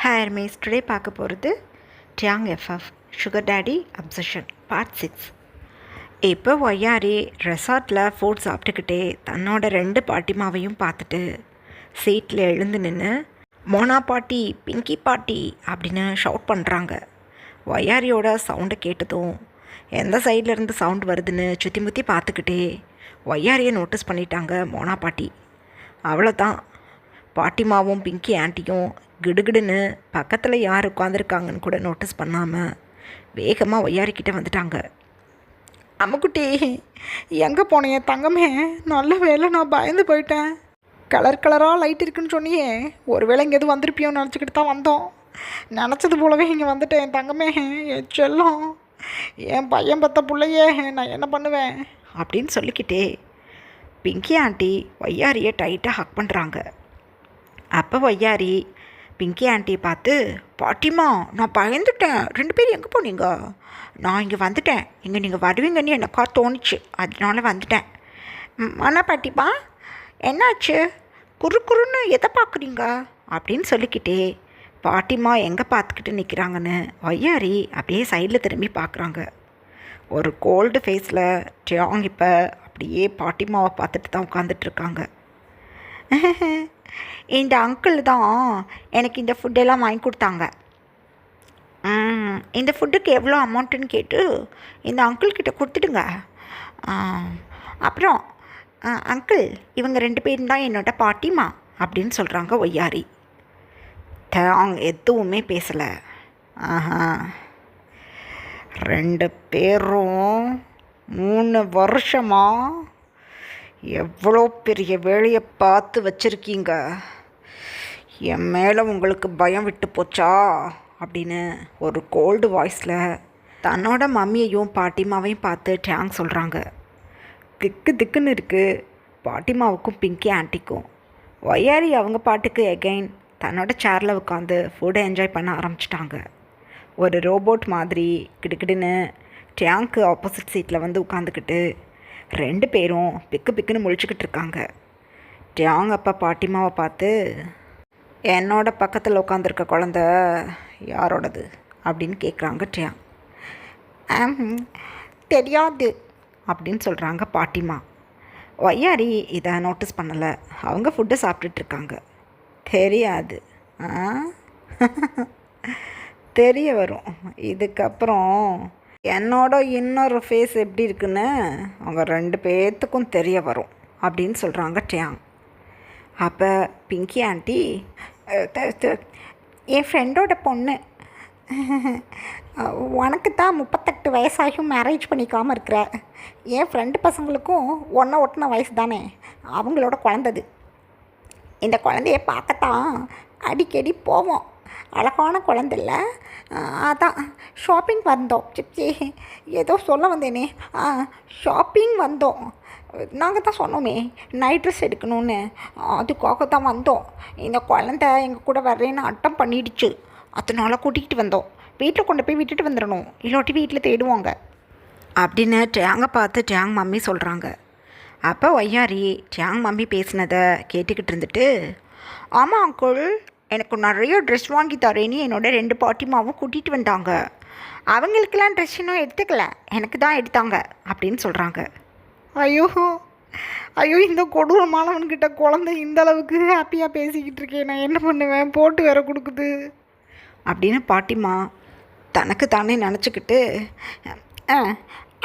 Hair maze today பார்க்க போகிறது டியாங் FF sugar daddy obsession part 6. இப்போ ஒய்யாரி ரெசார்ட்டில் ஃபுட் சாப்பிட்டுக்கிட்டே தன்னோட 2 பாட்டிமாவையும் பார்த்துட்டு சீட்டில் எழுந்து நின்று மோனா பாட்டி, பிங்கி பாட்டி அப்படின்னு ஷவுட் பண்ணுறாங்க. ஒய்யாரியோட சவுண்டை கேட்டதும் எந்த சைட்லேருந்து சவுண்ட் வருதுன்னு சுற்றி முற்றி பார்த்துக்கிட்டே ஒய்யாரியை நோட்டீஸ் பண்ணிட்டாங்க மோனா பாட்டி. அவ்வளோதான், பாட்டிமாவும் பிங்கி ஆண்டியும் கிடுகிடுன்னு பக்கத்தில் யார் உட்காந்துருக்காங்கன்னு கூட நோட்டீஸ் பண்ணாமல் வேகமாக ஒய்யாரிக்கிட்ட வந்துட்டாங்க. அம்முக்குட்டி, எங்கே போனேன் தங்கமே? நல்ல வேலை, நான் பயந்து போயிட்டேன். கலர் கலராக லைட் இருக்குன்னு சொன்னியே, ஒரு வேளை இங்கே எதுவும் வந்திருப்பியோன்னு நினச்சிக்கிட்டு தான் வந்தோம். நினச்சது போலவே இங்கே வந்துட்டேன் தங்கமே. என் செல்லம், என் பையன் பத்த பிள்ளையே, நான் என்ன பண்ணுவேன் அப்படின்னு சொல்லிக்கிட்டே பிங்கி ஆண்டி ஒய்யாரியை டைட்டாக ஹக் பண்ணுறாங்க. அப்போ ஒய்யாரி பிங்கி ஆண்டியை பார்த்து, பாட்டிமா நான் பயந்துட்டேன், 2 பேரும் எங்கே போனீங்க? நான் இங்கே வந்துட்டேன், இங்கே நீங்கள் வருவீங்கன்னு எனக்கா தோணுச்சு, அதனால வந்துட்டேன். மன பாட்டிப்பா, என்னாச்சு? குறுன்னு எதை பார்க்குறீங்க அப்படின்னு சொல்லிக்கிட்டே பாட்டிமா எங்கே பார்த்துக்கிட்டு நிற்கிறாங்கன்னு ஒய்யாரி அப்படியே சைடில் திரும்பி பார்க்குறாங்க. ஒரு கோல்டு ஃபேஸில் டியாங் இப்போ அப்படியே பாட்டிமாவை பார்த்துட்டு தான் உட்காந்துட்ருக்காங்க. இந்த அங்கிள் தான் எனக்கு இந்த ஃபுட்டெல்லாம் வாங்கி கொடுத்தாங்க. இந்த ஃபுட்டுக்கு எவ்வளோ அமௌண்ட்டுன்னு கேட்டு இந்த அங்கிள்கிட்ட கொடுத்துடுங்க. அப்புறம் அங்கிள், இவங்க 2 பேரும் தான் என்னோட பாட்டிமா அப்படின்னு சொல்கிறாங்க ஒய்யாரி. அவங்க எதுவுமே பேசலை. 2 பேரும் 3 வருஷமாக எவ்வளோ பெரிய வேலையை பார்த்து வச்சுருக்கீங்க, என் மேலே உங்களுக்கு பயம் விட்டு போச்சா அப்படின்னு ஒரு கோல்டு வாய்ஸில் தன்னோட மம்மியையும் பாட்டிமாவையும் பார்த்து டியாங் சொல்கிறாங்க. திக்குன்னு இருக்குது பாட்டிமாவுக்கும் பிங்கி ஆண்டிக்கும். ஒய்யாரி அவங்க பாட்டுக்கு எகைன் தன்னோட சேரில் உட்காந்து ஃபுட்டை என்ஜாய் பண்ண ஆரம்பிச்சிட்டாங்க. ஒரு ரோபோட் மாதிரி கிடுக்கிடுன்னு டியாங்க்கு ஆப்போசிட் சீட்டில் வந்து உட்காந்துக்கிட்டு 2 பேரும் பிக்குன்னு முழிச்சுக்கிட்டு இருக்காங்க. டியாங் அப்பா பாட்டிமாவை பார்த்து, என்னோட பக்கத்தில் உட்காந்துருக்க குழந்த யாரோடது அப்படின்னு கேட்குறாங்க டியாங். தெரியாது அப்படின்னு சொல்கிறாங்க பாட்டிமா. ஒய்யாரி இதை நோட்டீஸ் பண்ணலை, அவங்க ஃபுட்டை சாப்பிட்டுட்ருக்காங்க. தெரியாது, தெரிய வரும் இதுக்கப்புறம் என்னோட இன்னொரு ஃபேஸ் எப்படி இருக்குன்னு அவங்க 2 பேர்த்துக்கும் தெரிய வரும் அப்படின்னு சொல்கிறாங்க டியாங். அப்போ பிங்கி ஆண்டி, என் ஃப்ரெண்டோட பொண்ணு, உனக்கு தான் 38 வயசாகியும் மேரேஜ் பண்ணிக்காமல் இருக்கிற. என் ஃப்ரெண்டு பசங்களுக்கும் ஒட்டின வயசு தானே, அவங்களோட குழந்தது. இந்த குழந்தைய பார்க்கத்தான் அடிக்கடி போவோம். அழகான குழந்தைல்ல, அதான் ஷாப்பிங் வந்தோம். சிப்சி ஏதோ சொல்ல வந்தேனே, ஷாப்பிங் வந்தோம். நாங்கள் தான் சொன்னோமே நைட் ட்ரெஸ் எடுக்கணும்னு, அதுக்காக தான் வந்தோம். இந்த குழந்த எங்கள் கூட வர்றேன்னு அட்டம் பண்ணிடுச்சு, அதனால கூட்டிகிட்டு வந்தோம். வீட்டில் கொண்டு போய் விட்டுட்டு வந்துடணும், இல்லாட்டி வீட்டில் தேடுவாங்க அப்படின்னு டியாங்கை பார்த்து டியாங் மம்மி சொல்கிறாங்க. அப்போ ஒய்யாரி டியாங் மம்மி பேசினதை கேட்டுக்கிட்டு இருந்துட்டு, ஆமாம் அங்கிள், எனக்கு நிறைய ட்ரெஸ் வாங்கி தரேன்னு என்னோட 2 பாட்டிமாவும் கூட்டிகிட்டு வந்தாங்க. அவங்களுக்கெல்லாம் ட்ரெஸ் இன்னும் எடுத்துக்கல, எனக்கு தான் எடுத்தாங்க அப்படின்னு சொல்கிறாங்க. ஐயோ, இந்த கொடூரமானவன்கிட்ட குழந்தை இந்த அளவுக்கு ஹாப்பியாக பேசிக்கிட்டு இருக்கேன், நான் என்ன பண்ணுவேன், போட்டு வேற கொடுக்குது அப்படின்னு பாட்டிமா தனக்கு தானே நினச்சிக்கிட்டு,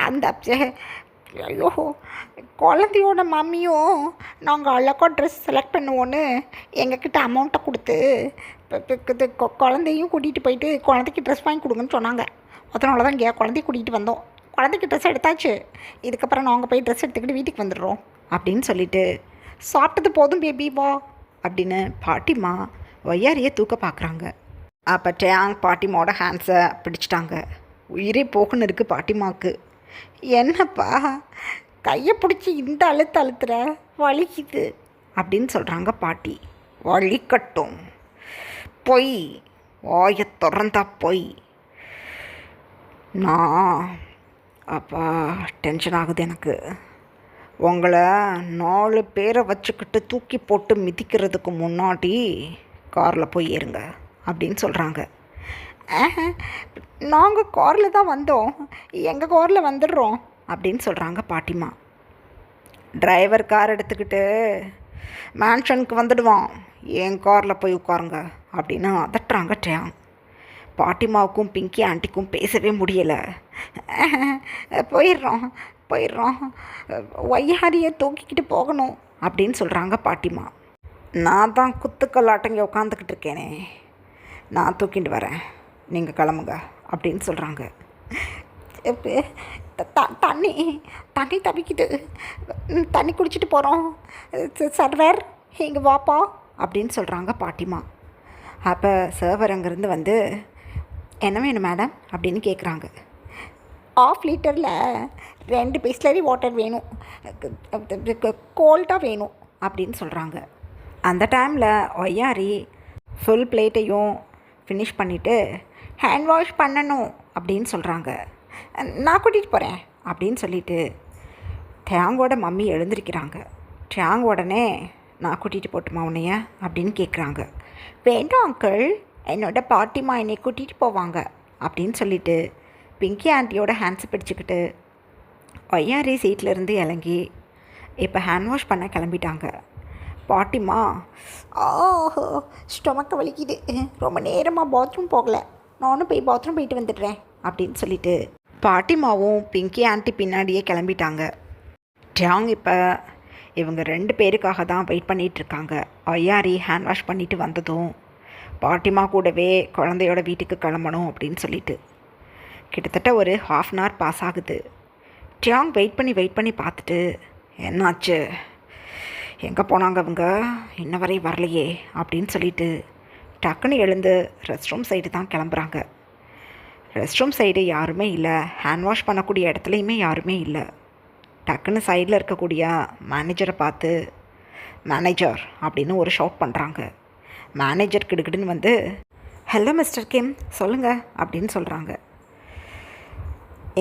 அந்த ஐயோ, குழந்தையோட மம்மியும் நாங்கள் அழகாக ட்ரெஸ் செலக்ட் பண்ணுவோன்னு எங்ககிட்ட அமௌண்ட்டை கொடுத்து குழந்தையும் கூட்டிகிட்டு போயிட்டு குழந்தைக்கு ட்ரெஸ் வாங்கி கொடுங்கன்னு சொன்னாங்க. அதனால தான் இங்கே குழந்தைய கூட்டிகிட்டு வந்தோம். குழந்தைக்கு ட்ரெஸ் எடுத்தாச்சு, இதுக்கப்புறம் நாங்கள் போய் ட்ரெஸ் எடுத்துக்கிட்டு வீட்டுக்கு வந்துடுறோம் அப்படின்னு சொல்லிட்டு, சாப்பிட்டது போதும் பேபி வா அப்படின்னு பாட்டிமா ஒய்யாரியை தூக்க பார்க்குறாங்க. அப்போ டியாங் பாட்டிமாவோட ஹேண்ட்ஸை பிடிச்சிட்டாங்க. உயிரே போகுன்னு இருக்குது பாட்டிமாவுக்கு. என்னப்பா கையை பிடிச்சி இந்த அழுத்துற, வலிக்குது அப்படின்னு சொல்கிறாங்க பாட்டி. வலிக்கட்டும், பொய் வாயை திறந்தா பொய். நான் அப்பா டென்ஷன் ஆகுது எனக்கு. உங்களை 4 பேரை வச்சுக்கிட்டு தூக்கி போட்டு மிதிக்கிறதுக்கு முன்னாடி காரில் போய் ஏறுங்க அப்படின்னு சொல்கிறாங்க. நாங்கள் காரில் தான் வந்தோம், எங்கள் காரில் வந்துடுறோம் அப்படின்னு சொல்கிறாங்க பாட்டிமா. டிரைவர் கார் எடுத்துக்கிட்டு மேன்ஷனுக்கு வந்துடுவான், என் காரில் போய் உட்காருங்க அப்படின்னு அதட்டுறாங்க ட்ரியாங். பாட்டிமாவுக்கும் பிங்கி ஆண்டிக்கும் பேசவே முடியலை. போயிடுறோம் போயிடுறோம், ஒய்யாரியை தூக்கிக்கிட்டு போகணும் அப்படின்னு சொல்கிறாங்க பாட்டிமா. நான் தான் குத்துக்கல்லாட்டங்க உட்காந்துக்கிட்டு இருக்கேனே, நான் தூக்கிட்டு வரேன், நீங்கள் கிளம்புங்க அப்படின்னு சொல்கிறாங்க. தண்ணி தண்ணி தவிக்குது, தண்ணி குடிச்சிட்டு போகிறோம், சர்வர் இங்கே வாப்பா அப்படின்னு சொல்கிறாங்க பாட்டிமா. அப்போ சர்வர் அங்கேருந்து வந்து என்ன வேணும் மேடம் அப்படின்னு கேட்குறாங்க. 1/2 லிட்டரில் 2 பிஸ்லரி வாட்டர் வேணும், கோல்டாக வேணும் அப்படின்னு சொல்கிறாங்க. அந்த டைமில் ஒய்யாரி ஃபுல் பிளேட்டையும் ஃபினிஷ் பண்ணிவிட்டு ஹேண்ட் வாஷ் பண்ணணும் அப்படின்னு சொல்கிறாங்க. நான் கூட்டிகிட்டு போகிறேன் அப்படின்னு சொல்லிவிட்டு ட்ரியாங்கோட மம்மி எழுந்திருக்கிறாங்க. ட்ரியாங் உடனே நான் கூட்டிகிட்டு போட்டுமா உன்னைய அப்படின்னு கேட்குறாங்க. வேண்டாம் அங்கிள், என்னோடய பாட்டிமா என்னை கூட்டிகிட்டு போவாங்க அப்படின்னு சொல்லிவிட்டு பிங்கி ஆண்டியோட ஹேண்ட்ஸை பிடிச்சிக்கிட்டு ஒய்யாரி சீட்லேருந்து இறங்கி இப்போ ஹேண்ட் வாஷ் பண்ண கிளம்பிட்டாங்க. பாட்டிமா, ஓஹோ ஸ்டொமக்கை வலிக்குது, ரொம்ப நேரமாக பாத்ரூம் போகலை, நானும் போய் பாத்ரூம் போயிட்டு வந்துடுறேன் அப்படின்னு சொல்லிட்டு பாட்டிமாவும் பிங்கி ஆண்டி பின்னாடியே கிளம்பிட்டாங்க. ட்ரியாங் இப்போ இவங்க 2 பேருக்காக தான் வெயிட் பண்ணிகிட்ருக்காங்க. ஒய்யாரி ஹேண்ட் வாஷ் பண்ணிவிட்டு வந்ததும் பாட்டிமா கூடவே குழந்தையோட வீட்டுக்கு கிளம்பணும் அப்படின்னு சொல்லிட்டு கிட்டத்தட்ட ஒரு 1/2 அன் ஹவர் பாஸ் ஆகுது. ட்ரியாங் வெயிட் பண்ணி பார்த்துட்டு என்னாச்சு, எங்கே போனாங்க அவங்க, இன்ன வரை வரலையே அப்படின்னு சொல்லிட்டு டக்குன்னு எழுந்து ரெஸ்ட் ரூம் சைடு தான் கிளம்புறாங்க. ரெஸ்ட் ரூம் சைடு யாருமே இல்லை, ஹேண்ட் வாஷ் பண்ணக்கூடிய இடத்துலையுமே யாருமே இல்லை. டக்குன்னு சைடில் இருக்கக்கூடிய மேனேஜரை பார்த்து மேனேஜர் அப்படின்னு ஒரு ஷவுட் பண்ணுறாங்க. மேனேஜர் கிடுக்கிடுன்னு வந்து ஹலோ மிஸ்டர் கிம் சொல்லுங்கள் அப்படின்னு சொல்கிறாங்க.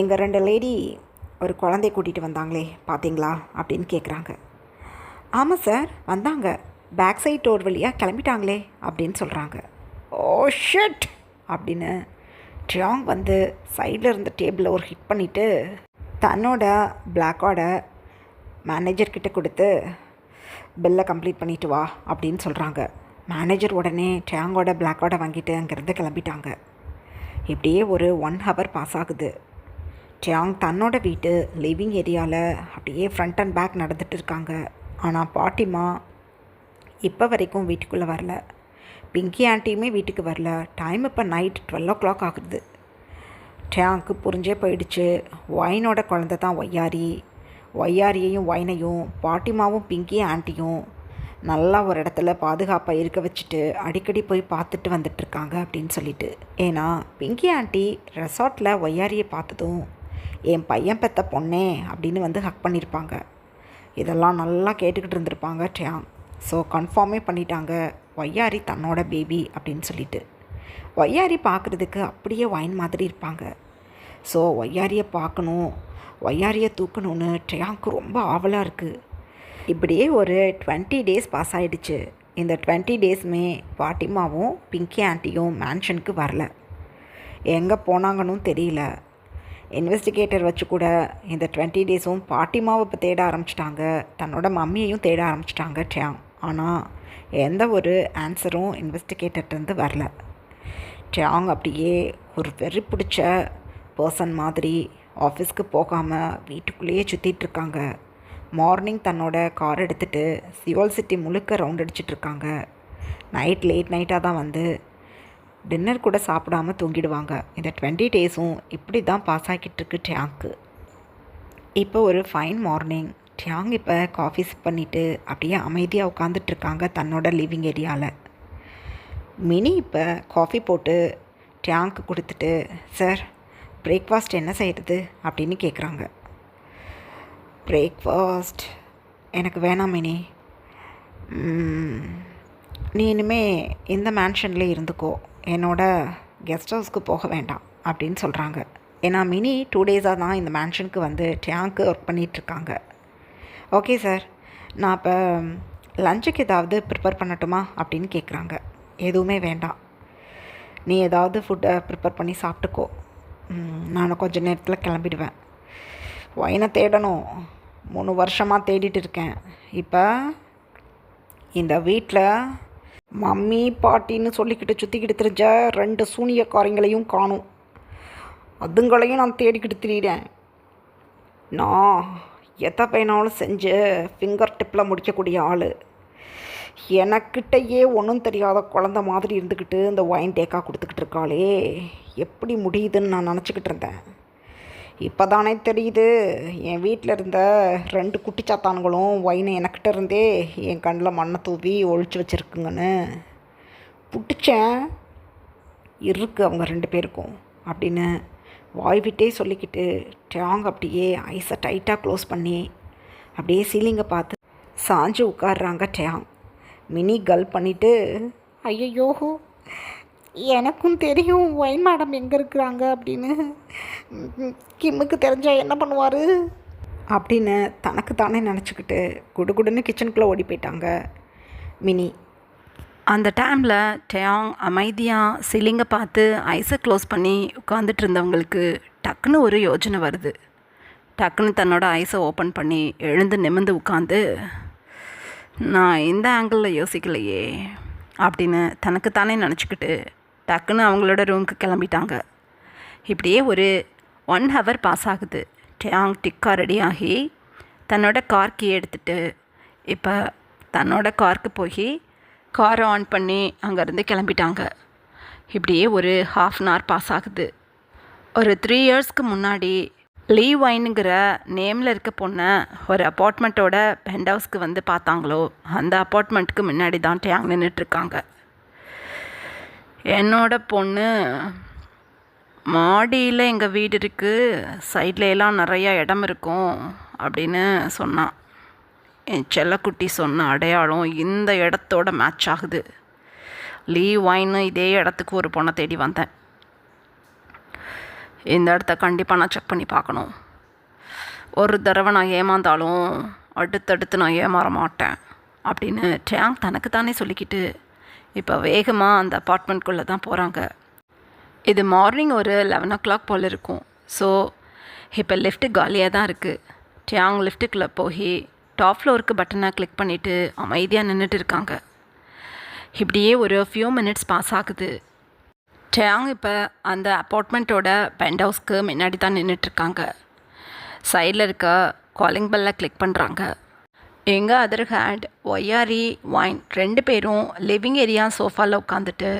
எங்கள் 2 லேடி ஒரு குழந்தைய கூட்டிகிட்டு வந்தாங்களே பார்த்தீங்களா அப்படின்னு கேட்குறாங்க. ஆமாம் சார் வந்தாங்க, பேக் சைட் டோர் வழியாக கிளம்பிட்டாங்களே அப்படின்னு சொல்கிறாங்க. ஓ ஷிட் அப்படின்னு ட்ரியாங் வந்து சைடில் இருந்த டேபிளில் ஒரு ஹிட் பண்ணிவிட்டு தன்னோட பிளாக்கோட மேனேஜர்கிட்ட கொடுத்து பில்லை கம்ப்ளீட் பண்ணிவிட்டு வா அப்படின்னு சொல்கிறாங்க. மேனேஜர் உடனே ட்ரியாங்கோட பிளாக்கோட வாங்கிட்டு அங்கேருந்து கிளம்பிட்டாங்க. இப்படியே ஒரு 1 ஹவர் பாஸ் ஆகுது. ட்ரியாங் தன்னோட வீட்டு லிவிங் ஏரியாவில் அப்படியே ஃப்ரண்ட் அண்ட் பேக் நடந்துகிட்டு இருக்காங்க. ஆனால் பாட்டிமா இப்போ வரைக்கும் வீட்டுக்குள்ளே வரல, பிங்கி ஆண்டியுமே வீட்டுக்கு வரல. டைம் இப்போ நைட் 12 o'clock ஆகுது. ட்ரியாங்க்கு புரிஞ்சே போயிடுச்சு, ஒயினோட குழந்தை தான் ஒய்யாரி. ஒய்யாரியையும் ஒயினையும் பாட்டிமாவும் பிங்கி ஆண்டியும் நல்லா ஒரு இடத்துல பாதுகாப்பாக இருக்க வச்சுட்டு அடிக்கடி போய் பார்த்துட்டு வந்துட்டுருக்காங்க அப்படின்னு சொல்லிட்டு. ஏன்னா பிங்கி ஆண்டி ரெசார்ட்டில் ஒய்யாரியை பார்த்ததும் என் பையன் பெற்ற பொண்ணே அப்படின்னு வந்து ஹக் பண்ணியிருப்பாங்க. இதெல்லாம் நல்லா கேட்டுக்கிட்டு இருந்திருப்பாங்க ட்ரியாங். ஸோ கன்ஃபார்மே பண்ணிட்டாங்க ஒய்யாரி தன்னோட பேபி அப்படின்னு சொல்லிட்டு. ஒய்யாரி பார்க்குறதுக்கு அப்படியே ஒயின் மாதிரி இருப்பாங்க. ஸோ ஒய்யாரியை பார்க்கணும், ஒய்யாரியை தூக்கணும்னு ட்ரியாங்க்கு ரொம்ப ஆவலாக இருக்குது. இப்படியே ஒரு 20 days பாஸ் ஆகிடுச்சு. இந்த 20 daysமே பாட்டிமாவும் பிங்கி ஆண்டியும் மேன்ஷனுக்கு வரல. எங்கே போனாங்கன்னு தெரியல. இன்வெஸ்டிகேட்டர் வச்சு கூட இந்த 20 daysம் பாட்டிமாவை இப்போ தேட ஆரம்பிச்சிட்டாங்க, தன்னோட மம்மியையும் தேட ஆரம்பிச்சிட்டாங்க ட்ரியாங். ஆனால் எந்த ஒரு ஆன்சரும் இன்வெஸ்டிகேட்டர்லேருந்து வரல. ட்ரியாங் அப்படியே ஒரு வெறி பிடிச்ச பர்சன் மாதிரி ஆஃபீஸ்க்கு போகாமல் வீட்டுக்குள்ளேயே சுற்றிட்டுருக்காங்க. மார்னிங் தன்னோட கார் எடுத்துகிட்டு சியோல் சிட்டி முழுக்க ரவுண்ட் அடிச்சிட்ருக்காங்க. லேட் நைட்டாக தான் வந்து டின்னர் கூட சாப்பிடாமல் தூங்கிடுவாங்க. இந்த 20 daysம் இப்படி தான் பாஸ் ஆகிட்டுருக்கு ட்ரியாங்க்கு. இப்போ ஒரு ஃபைன் மார்னிங். ட்ரியாங் இப்போ காஃபி சிப் பண்ணிவிட்டு அப்படியே அமைதியாக உட்காந்துட்ருக்காங்க தன்னோட லிவிங் ஏரியாவில். மினி இப்போ காஃபி போட்டு ட்ரியாங்க்கு கொடுத்துட்டு, சார் பிரேக்ஃபாஸ்ட் என்ன செய்கிறது அப்படின்னு கேட்குறாங்க. பிரேக்ஃபாஸ்ட் எனக்கு வேணாம் மினி, நீ இனிமேல் இந்த மேன்ஷன்லேயே இருந்துக்கோ, என்னோட கெஸ்ட் ஹவுஸ்க்கு போக வேண்டாம் அப்படின்னு சொல்கிறாங்க. ஏன்னா மினி 2 days தான் இந்த மேன்ஷனுக்கு வந்து ட்ரியாங்க்கு ஒர்க் பண்ணிகிட்ருக்காங்க. ஓகே சார், நான் இப்போ லஞ்சுக்கு ஏதாவது ப்ரிப்பேர் பண்ணட்டுமா அப்படின்னு கேட்குறாங்க. எதுவுமே வேண்டாம், நீ ஏதாவது ஃபுட்டை ப்ரிப்பேர் பண்ணி சாப்பிட்டுக்கோ. நான் கொஞ்சம் நேரத்தில் கிளம்பிடுவேன். ஒயினை தேடணும். 3 வருஷமாக தேடிட்டு இருக்கேன். இப்போ இந்த வீட்டில் மம்மி பாட்டின்னு சொல்லிக்கிட்டு சுற்றிக்கிட்டு தெரிஞ்ச 2 சூனியக்காரங்களையும் காணும். அதுங்களையும் நான் தேடிக்கிட்டு திரியிறேன். நான் எதை வேணாலும் செஞ்சு ஃபிங்கர் டிப்பில் முடிக்கக்கூடிய ஆள். எனக்கிட்டேயே ஒன்றும் தெரியாத குழந்த மாதிரி இருந்துக்கிட்டு இந்த ஒயின் டேக்கா கொடுத்துக்கிட்டு இருக்காளே, எப்படி முடியுதுன்னு நான் நினச்சிக்கிட்டு இருந்தேன். இப்போ தானே தெரியுது என் வீட்டில் இருந்த 2 குட்டிச்சாத்தான்களும் ஒயினை எனக்கிட்ட இருந்தே என் கண்ணில் மண்ணை தூவி ஒழிச்சு வச்சுருக்குங்கன்னு. பிடிச்சேன் இருக்குது அவங்க 2 பேருக்கும் அப்படின்னு வாய் விட்டே சொல்லிக்கிட்டு ட்ராங் அப்படியே ஐஸை டைட்டாக க்ளோஸ் பண்ணி அப்படியே சீலிங்கை பார்த்து சாஞ்சு உட்காடுறாங்க ட்ராங். மினி கல் பண்ணிவிட்டு, ஐயோ எனக்கும் தெரியும் ஒயின் மேடம் எங்கே இருக்கிறாங்க அப்படின்னு. கிம்முக்கு தெரிஞ்சால் என்ன பண்ணுவார் அப்படின்னு தனக்கு தானே நினச்சிக்கிட்டு குடுகுடுன்னு கிச்சனுக்குள்ளே ஓடி போயிட்டாங்க மினி. அந்த டைமில் டயாங் அமைதியாக சீலிங்கை பார்த்து ஐஸை க்ளோஸ் பண்ணி உட்காந்துட்டு இருந்தவங்களுக்கு டக்குன்னு ஒரு யோஜனை வருது. டக்குன்னு தன்னோட ஐஸை ஓப்பன் பண்ணி எழுந்து நிமிர்ந்து உட்காந்து, நான் இந்த ஆங்கிளில் யோசிக்கலையே அப்படின்னு தனக்கு தானே நினச்சிக்கிட்டு டக்குன்னு அவங்களோட ரூமுக்கு கிளம்பிட்டாங்க. இப்படியே ஒரு 1 ஹவர் பாஸ் ஆகுது. டயாங் டிக்காக ரெடி ஆகி தன்னோட கார் கீ எடுத்துகிட்டு இப்போ தன்னோட காருக்கு போய் காரை ஆன் பண்ணி அங்கேருந்து கிளம்பிட்டாங்க. இப்படியே ஒரு 1/2 அன் ஹவர் பாஸ் ஆகுது. ஒரு 3 இயர்ஸ்க்கு முன்னாடி லீ ஒயினுங்கிற நேமில் இருக்க பொண்ணை ஒரு அப்பார்ட்மெண்ட்டோட பெண்ட் ஹவுஸ்க்கு வந்து பார்த்தாங்களோ, அந்த அப்பார்ட்மெண்ட்டுக்கு முன்னாடி தான் டயாங் நின்றுட்டுருக்காங்க. என்னோட பொண்ணு மாடியில் எங்கள் வீடு இருக்குது, சைட்லலாம் நிறையா இடம் இருக்கும் அப்படின்னு சொன்னான். என் செல்லக்குட்டி சொன்ன அடையாளம் இந்த இடத்தோட மேட்ச் ஆகுது. லீ ஒயின் இதே இடத்துக்கு ஒரு பொண்ணை தேடி வந்தேன். இந்த இடத்த கண்டிப்பாக நான் செக் பண்ணி பார்க்கணும். ஒரு தடவை நான் ஏமாந்தாலும் அடுத்தடுத்து நான் ஏமாற மாட்டேன் அப்படின்னு டயாங் தனக்கு தானே சொல்லிக்கிட்டு இப்போ வேகமாக அந்த அப்பார்ட்மெண்ட்குள்ளே தான் போகிறாங்க. இது மார்னிங் ஒரு 11 o'clock போல் இருக்கும். ஸோ இப்போ லிஃப்ட்டு காலியாக தான் இருக்குது. டயாங் லிஃப்ட்டுக்குள்ளே போய் டாப் ஃப்ளோருக்கு பட்டனை கிளிக் பண்ணிவிட்டு அமைதியாக நின்றுட்டு இருக்காங்க. இப்படியே ஒரு ஃபியூ மினிட்ஸ் பாஸ் ஆகுது. டயாங் இப்போ அந்த அப்பார்ட்மெண்ட்டோட பெண்ட் ஹவுஸ்க்கு முன்னாடி தான் நின்றுட்டுருக்காங்க. சைடில் இருக்க காலிங் பெல்லை கிளிக் பண்ணுறாங்க. எங்கள் அதர் ஹேண்ட் ஒய்யாரி ஒயின் 2 பேரும் லிவிங் ஏரியா சோஃபாவில் உட்காந்துட்டு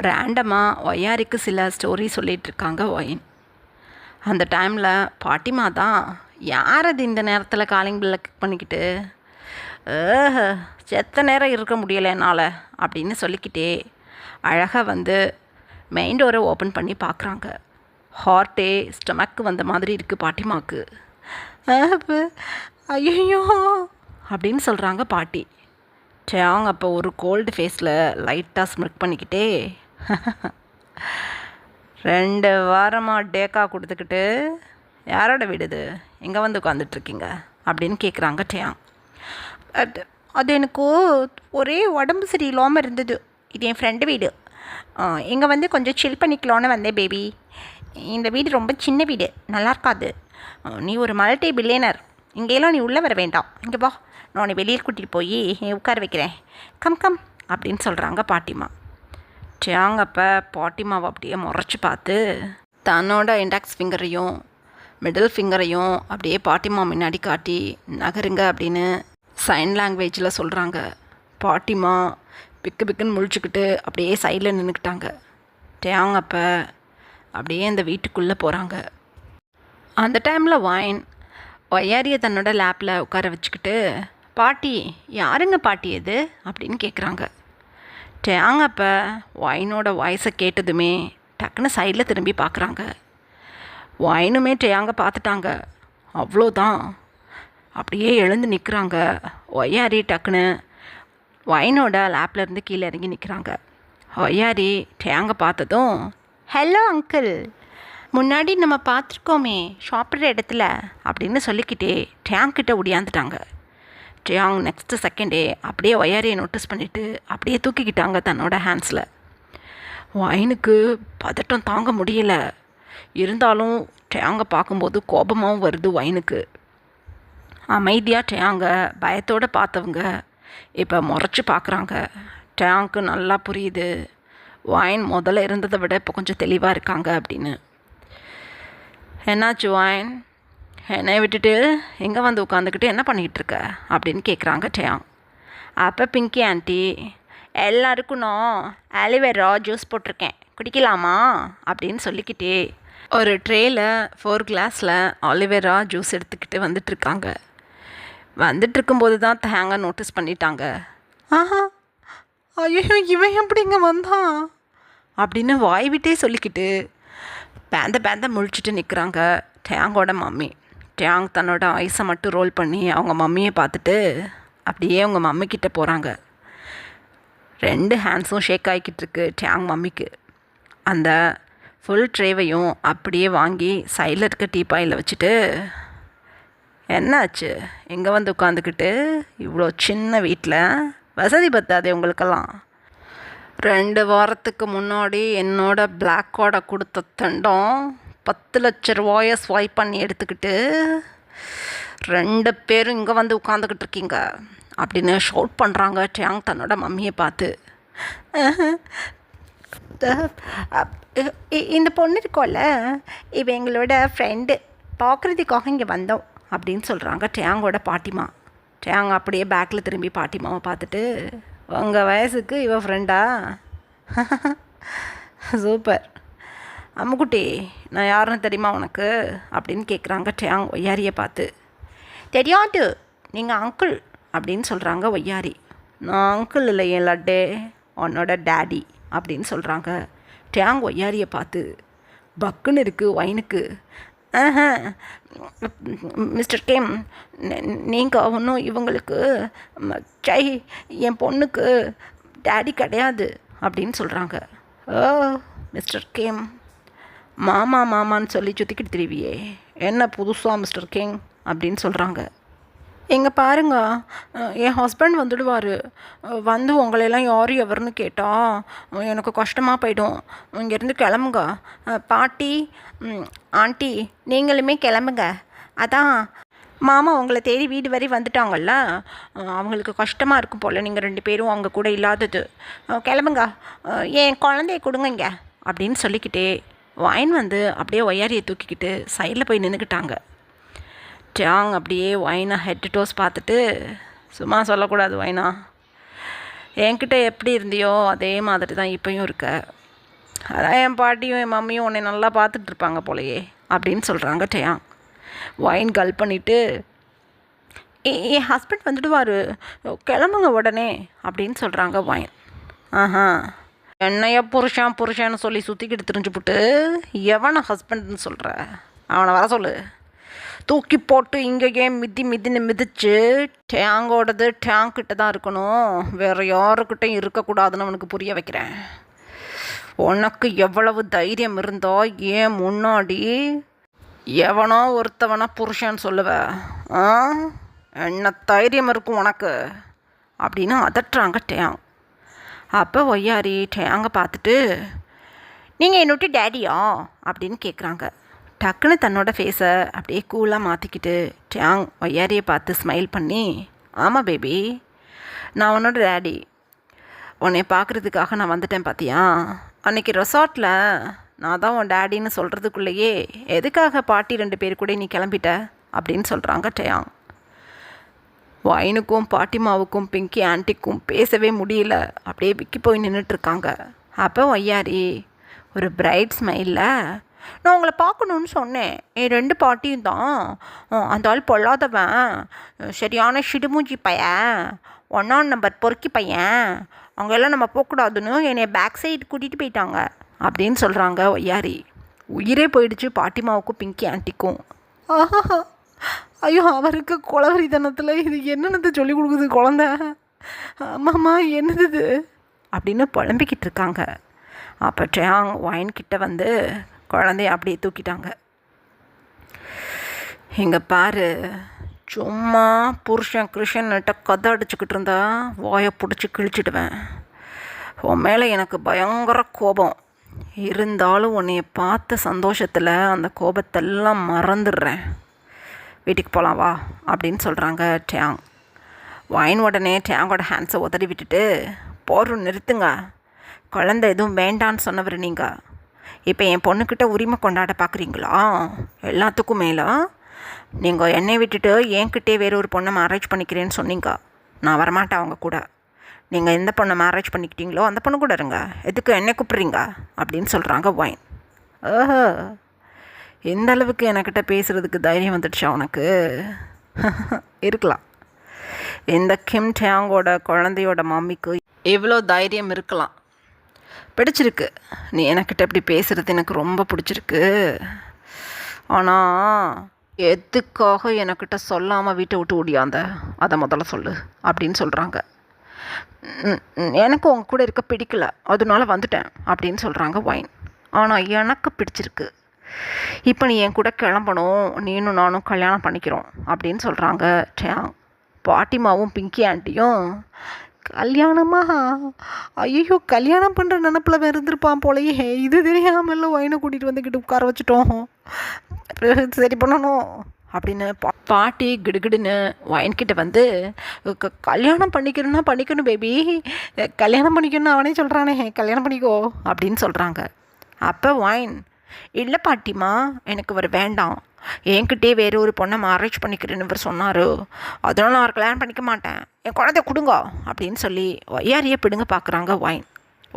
ரேண்டமாக ஒய்யாரிக்கு சில ஸ்டோரி சொல்லிகிட்ருக்காங்க ஒயின். அந்த டைமில் பாட்டிமா தான், யார் அது இந்த நேரத்தில் காலிங் பெல்லை கிளிக் பண்ணிக்கிட்டு, செத்த நேரம் இருக்க முடியலை என்னால் அப்படின்னு சொல்லிக்கிட்டே அழகாக வந்து மெயின் டோரை ஓப்பன் பண்ணி பார்க்குறாங்க. ஹார்ட்டே ஸ்டமக்கு வந்த மாதிரி இருக்குது பாட்டிமாவுக்கு. ஐயோ அப்படின்னு சொல்கிறாங்க பாட்டி. டயாங் அப்போ ஒரு கோல்டு ஃபேஸில் லைட்டாக ஸ்மிர்க் பண்ணிக்கிட்டே, 2 வாரமாக டேக்கா கொடுத்துக்கிட்டு யாரோட வீடுது, எங்கே வந்து உட்காந்துட்ருக்கீங்க அப்படின்னு கேட்குறாங்க டயாங். அது எனக்கு ஒரே உடம்பு சரியில்லாமல் இருந்தது. இது என் ஃப்ரெண்டு வீடு. இங்கே வந்து கொஞ்சம் சில் பண்ணிக்கலான்னு வந்தேன் பேபி. இந்த வீடு ரொம்ப சின்ன வீடு, நல்லா இருக்காது. நீ ஒரு மல்டி பில்லியனர், இங்கேயெல்லாம் நீ உள்ளே வர வேண்டாம். இங்கே வா, நான் உன்னை வெளியில் கூட்டிகிட்டு போய் உட்கார வைக்கிறேன். கம் கம் அப்படின்னு சொல்கிறாங்க பாட்டிமா. டயாங் அப்போ பாட்டிமாவை அப்படியே முறைச்சி பார்த்து தன்னோட இண்டெக்ஸ் ஃபிங்கரையும் மிடில் ஃபிங்கரையும் அப்படியே பாட்டிமா முன்னாடி காட்டி நகருங்க அப்படின்னு சைன் லாங்குவேஜில் சொல்கிறாங்க. பாட்டிமா பிக்கு பிக்குன்னு முழிச்சுக்கிட்டு அப்படியே சைடில் நின்றுக்கிட்டாங்க. டயாங் அப்போ அப்படியே அந்த வீட்டுக்குள்ளே போகிறாங்க. அந்த டைமில் ஒயின் ஒய்யாரியை தன்னோட லேப்பில் உட்கார வச்சுக்கிட்டு, பாட்டி யாருங்க பாட்டி எது அப்படின்னு கேட்குறாங்க. டயாங் அப்போ ஒயினோட வாய்ஸை கேட்டதுமே டக்குன்னு சைடில் திரும்பி பார்க்குறாங்க. ஒயினுமே டயாங்கை பார்த்துட்டாங்க. அவ்வளோதான், அப்படியே எழுந்து நிற்கிறாங்க. ஒய்யாரி டக்குன்னு ஒயினோட லேப்லேருந்து கீழே இறங்கி நிற்கிறாங்க. ஒய்யாரி டயாங்கை பார்த்ததும், ஹலோ அங்கிள், முன்னாடி நம்ம பார்த்துருக்கோமே சாப்பிட்ற இடத்துல அப்படின்னு சொல்லிக்கிட்டே டயாங்கிட்ட ஒடியாந்துட்டாங்க. டயாங் நெக்ஸ்ட்டு செகண்டே அப்படியே ஒய்யாரியை நோட்டீஸ் பண்ணிவிட்டு அப்படியே தூக்கிக்கிட்டாங்க தன்னோட ஹேண்ட்ஸில். வைனுக்கு பதட்டம் தாங்க முடியல. இருந்தாலும் டேங்கை பார்க்கும்போது கோபமாகவும் வருது வைனுக்கு. அமைதியாக டேங்கை பயத்தோடு பார்த்தவங்க இப்போ முறைச்சி பார்க்குறாங்க. டேங்க்கு நல்லா புரியுது வைன் முதல்ல இருந்ததை விட இப்போ கொஞ்சம் தெளிவாக இருக்காங்க அப்படின்னு. என்னாச்சு வைன், என்னை விட்டுட்டு எங்கே வந்து உட்காந்துக்கிட்டு என்ன பண்ணிக்கிட்டு இருக்க அப்படின்னு கேட்குறாங்க டேங். அப்போ பிங்கி ஆண்டி, எல்லாருக்கும் நான் ஆலிவேரா ஜூஸ் போட்டிருக்கேன், குடிக்கலாமா அப்படின்னு சொல்லிக்கிட்டே ஒரு ட்ரேயில் 4 கிளாஸில் ஆலிவேரா ஜூஸ் எடுத்துக்கிட்டு வந்துட்டுருக்காங்க. வந்துட்டுருக்கும்போது தான் தேங்காய் நோட்டீஸ் பண்ணிட்டாங்க. ஆஹா, ஐயோ இவன் எப்படிங்க வந்தான் அப்படின்னு வாய் விட்டே சொல்லிக்கிட்டு பேந்த முழிச்சிட்டு நிற்கிறாங்க டேங்கோட மம்மி. டேங் தன்னோட ஐஸை மட்டும் ரோல் பண்ணி அவங்க மம்மியை பார்த்துட்டு அப்படியே அவங்க மம்மிக்கிட்ட போகிறாங்க. 2 ஹேண்ட்ஸும் ஷேக் ஆகிக்கிட்டு இருக்கு டேங் மம்மிக்கு. அந்த ஃபுல் ட்ரேவையும் அப்படியே வாங்கி சைடில் இருக்க டீப்பாயில் வச்சுட்டு, என்னாச்சு எங்கே வந்து உட்காந்துக்கிட்டு, இவ்வளோ சின்ன வீட்டில் வசதி பத்தாதே உங்களுக்கெல்லாம். 2 வாரத்துக்கு முன்னாடி என்னோட பிளாக் கார்டை கொடுத்த தண்டம் 10 லட்ச ரூபாயை ஸ்வைப் பண்ணி எடுத்துக்கிட்டு 2 பேரும் இங்கே வந்து உட்காந்துக்கிட்டு இருக்கீங்க அப்படின்னு ஷவுட் பண்ணுறாங்க டேங் தன்னோட மம்மியை பார்த்து. இந்த பொண்ணு இருக்கோல்ல, இவ எங்களோட ஃப்ரெண்டு, பார்க்குறதுக்காக இங்கே வந்தோம் அப்படின்னு சொல்கிறாங்க டேங்கோட பாட்டிமா. டேங் அப்படியே பேக்கில் திரும்பி பாட்டிமாவை பார்த்துட்டு, உங்கள் வயசுக்கு இவ ஃப்ரெண்டா, சூப்பர். அம்முக்குட்டி, நான் யாருன்னு தெரியுமா உனக்கு அப்படின்னு கேட்குறாங்க டேங் ஒய்யாரியை பார்த்து. தெரியாது, நீங்கள் அங்கிள் அப்படின்னு சொல்கிறாங்க ஒய்யாரி. நான் அங்கிள் இல்லை, என் லட்டே உன்னோட டேடி அப்படின்னு சொல்கிறாங்க டேங் ஒய்யாரியை பார்த்து. பக்குன்னு இருக்குது வைனுக்கு. மிஸ்டர் கேம், நீங்கள் ஒன்றும் இவங்களுக்கு சை என் பொண்ணுக்கு டேடி கிடையாது அப்படின்னு சொல்கிறாங்க. ஓ மிஸ்டர் கேம், மாமா மாமான்னு சொல்லி சுற்றிக்கிட்டு திரிவியே, என்ன புதுசாக மிஸ்டர் கிங் அப்படின்னு சொல்கிறாங்க. எங்கே பாருங்க, என் ஹஸ்பண்ட் வந்துடுவார், வந்து உங்களையெல்லாம் யார் எவருன்னு கேட்டால் எனக்கு கஷ்டமாக போயிடும், இங்கேருந்து கிளம்புங்க. பாட்டி ஆண்டி நீங்களுமே கிளம்புங்க, அதான் மாமா உங்களை தேடி வீடு வரை வந்துட்டாங்கல்ல, அவங்களுக்கு கஷ்டமாக இருக்கும் போல் நீங்கள் 2 பேரும் அவங்க கூட இல்லாதது, கிளம்புங்க, என் குழந்தைய கொடுங்க இங்கே அப்படின்னு சொல்லிக்கிட்டே வைன் வந்து அப்படியே ஒய்யாரியை தூக்கிக்கிட்டு சைடில் போய் நின்றுக்கிட்டாங்க. டேங் அப்படியே வைனா ஹெட் டு டோஸ் பார்த்துட்டு, சும்மா சொல்லக்கூடாது வைனா, என்கிட்ட எப்படி இருந்தியோ அதே மாதிரி தான் இப்போயும் இருக்க, அதான் என் பாட்டியும் என் மம்மியும் உன்னை நல்லா பார்த்துட்ருப்பாங்க போலையே அப்படின்னு சொல்கிறாங்க டேங். வைன் கல் பண்ணிவிட்டு, என் ஹஸ்பண்ட் வந்துடுவார், கிளம்புங்க உடனே அப்படின்னு சொல்கிறாங்க வைன். ஆஹா, என்னைய புருஷன்னு சொல்லி சுற்றிக்கிட்டு தெரிஞ்சுப்புட்டு எவனை ஹஸ்பண்ட்னு சொல்கிற, அவனை வர சொல்லு, தூக்கி போட்டு இங்கேயே மிதின்னு மிதித்து டேங்கோடது டேங்கிட்ட தான் இருக்கணும், வேறு யாருக்கிட்டையும் இருக்கக்கூடாதுன்னு அவனுக்கு புரிய வைக்கிறேன். உனக்கு எவ்வளவு தைரியம் இருந்தோ ஏன் முன்னாடி எவனோ ஒருத்தவனா புருஷன்னு சொல்லுவ, என்ன தைரியம் இருக்கும் உனக்கு அப்படின்னு அதட்டுறாங்க டேங். அப்போ ஒய்யாரி டேங்கை பார்த்துட்டு, நீங்கள் என்னோட டேடியா அப்படின்னு கேட்குறாங்க. டக்குன்னு தன்னோட ஃபேஸை அப்படியே கூலாக மாற்றிக்கிட்டு டேங் ஒய்யாரியை பார்த்து ஸ்மைல் பண்ணி, ஆமாம் பேபி, நான் உன்னோட டேடி, உன்னை பார்க்குறதுக்காக நான் வந்துட்டேன் பார்த்தியா, அன்றைக்கி ரெசார்ட்டில் நான் தான் உன் டேடின்னு சொல்கிறதுக்குள்ளேயே எதுக்காக பாட்டி 2 பேர் கூட நீ கிளம்பிட்ட அப்படின்னு சொல்கிறாங்க டேங். வைனுக்கும் பாட்டிமாவுக்கும் பிங்கி ஆண்டிக்கும் பேசவே முடியல, அப்படியே விக்கி போய் நின்றுட்டுருக்காங்க. அப்போ ஒய்யாரி ஒரு பிரைட் ஸ்மைலில், நான் உங்களை பார்க்கணுன்னு சொன்னேன், என் 2 பாட்டியும் தான், அந்த ஆள் பொல்லாதவன், சரியான ஷிடுமூஞ்சி பையன், 1ஆம் நம்பர் பொறுக்கி பையன், அங்கெல்லாம் நம்ம போகக்கூடாதுன்னு என்னை பேக் சைடு கூட்டிகிட்டு போயிட்டாங்க அப்படின்னு சொல்கிறாங்க ஒய்யாரி. உயிரே போயிடுச்சு பாட்டிமாவுக்கும் பிங்கி ஆண்டிக்கும். ஆஹா, ஐயோ அவருக்கு குளவரித்தனத்தில் இது என்னென்னது சொல்லி கொடுக்குது குழந்த, அம்மாம்மா என்னது இது அப்படின்னு புலம்பிக்கிட்டு இருக்காங்க. அப்போ டேங் வைன்கிட்ட வந்து குழந்தைய அப்படியே தூக்கிட்டாங்க. இங்கே பாரு, சும்மா புருஷன் கிருஷ்ணன்கிட்ட கதை அடிச்சுக்கிட்டு இருந்தா வாயை பிடிச்சி கிழிச்சிடுவேன், உன் மேலே எனக்கு பயங்கர கோபம், இருந்தாலும் உன்னைய பார்த்த சந்தோஷத்தில் அந்த கோபத்தெல்லாம் மறந்துடுறேன். வீட்டுக்கு போகலாம் வா அப்படின்னு சொல்கிறாங்க டேங். வைன் உடனே டேங்கோட ஹேண்ட்ஸை உதறி விட்டுட்டு, போரும் நிறுத்துங்க, குழந்தை எதுவும் வேண்டான்னு சொன்னவர் நீங்கள். இப்போ என் பொண்ணுக்கிட்ட உரிமை கொண்டாட பார்க்குறீங்களா? எல்லாத்துக்கும் மேலே நீங்கள் என்னை விட்டுட்டு என்கிட்டே வேற ஒரு பொண்ணை மேரேஜ் பண்ணிக்கிறேன்னு சொன்னீங்க. நான் வரமாட்டேன் அவங்க கூட. நீங்கள் எந்த பொண்ணை மேரேஜ் பண்ணிக்கிட்டீங்களோ அந்த பொண்ணு கூட இருங்க, எதுக்கு என்னை கூப்பிட்றீங்க அப்படின்னு சொல்கிறாங்க வைன். ஓஹோ, எந்த அளவுக்கு என்கிட்ட பேசுகிறதுக்கு தைரியம் வந்துடுச்சா உனக்கு? இருக்கலாம். இந்த கிம் டேங்கோட குழந்தையோட மம்மிக்கு எவ்வளோ தைரியம் இருக்கலாம். பிடிச்சிருக்கு, நீ எனக்கிட்ட இப்படி பேசுகிறது எனக்கு ரொம்ப பிடிச்சிருக்கு. ஆனால் எதுக்காக எனக்கிட்ட சொல்லாமல் வீட்டை விட்டு ஓடியாந்த அதை முதல்ல சொல்லு அப்படின்னு சொல்கிறாங்க. எனக்கு உங்க கூட இருக்க பிடிக்கல, அதனால வந்துட்டேன் அப்படின்னு சொல்கிறாங்க வைன். ஆனால் எனக்கு பிடிச்சிருக்கு, இப்போ நீ என் கூட கிளம்பணும், நீனும் நானும் கல்யாணம் பண்ணிக்கிறோம் அப்படின்னு சொல்கிறாங்க டேங். பாட்டிமாவும் பிங்கி ஆண்டியும், கல்யாணமா? ஐயோ, கல்யாணம் பண்ணுற நினப்பில் இருந்திருப்பான் போலையே, இது தெரியாமல் வைனை கூட்டிகிட்டு வந்துக்கிட்டு உட்கார வச்சுட்டோம், சரி பண்ணணும் அப்படின்னு பாட்டி கிடுகிடுன்னு வைன்கிட்ட வந்து, கல்யாணம் பண்ணிக்கணும்னா பண்ணிக்கணும் பேபி, கல்யாணம் பண்ணிக்கணும்னு அவனே சொல்கிறானே, கல்யாணம் பண்ணிக்கோ அப்படின்னு சொல்கிறாங்க. அப்போ வைன், இல்லை பாட்டிமா, எனக்கு அவர் வேண்டாம், என்கிட்டே வேறு ஒரு பொண்ணை மேரேஜ் பண்ணிக்கிறேன்னு இவர் சொன்னார், அதனால நான் கல்யாணம் பண்ணிக்க மாட்டேன், என் குழந்தைய கொடுங்க அப்படின்னு சொல்லி ஒய்யாரியை பிடுங்க பார்க்குறாங்க வைன்.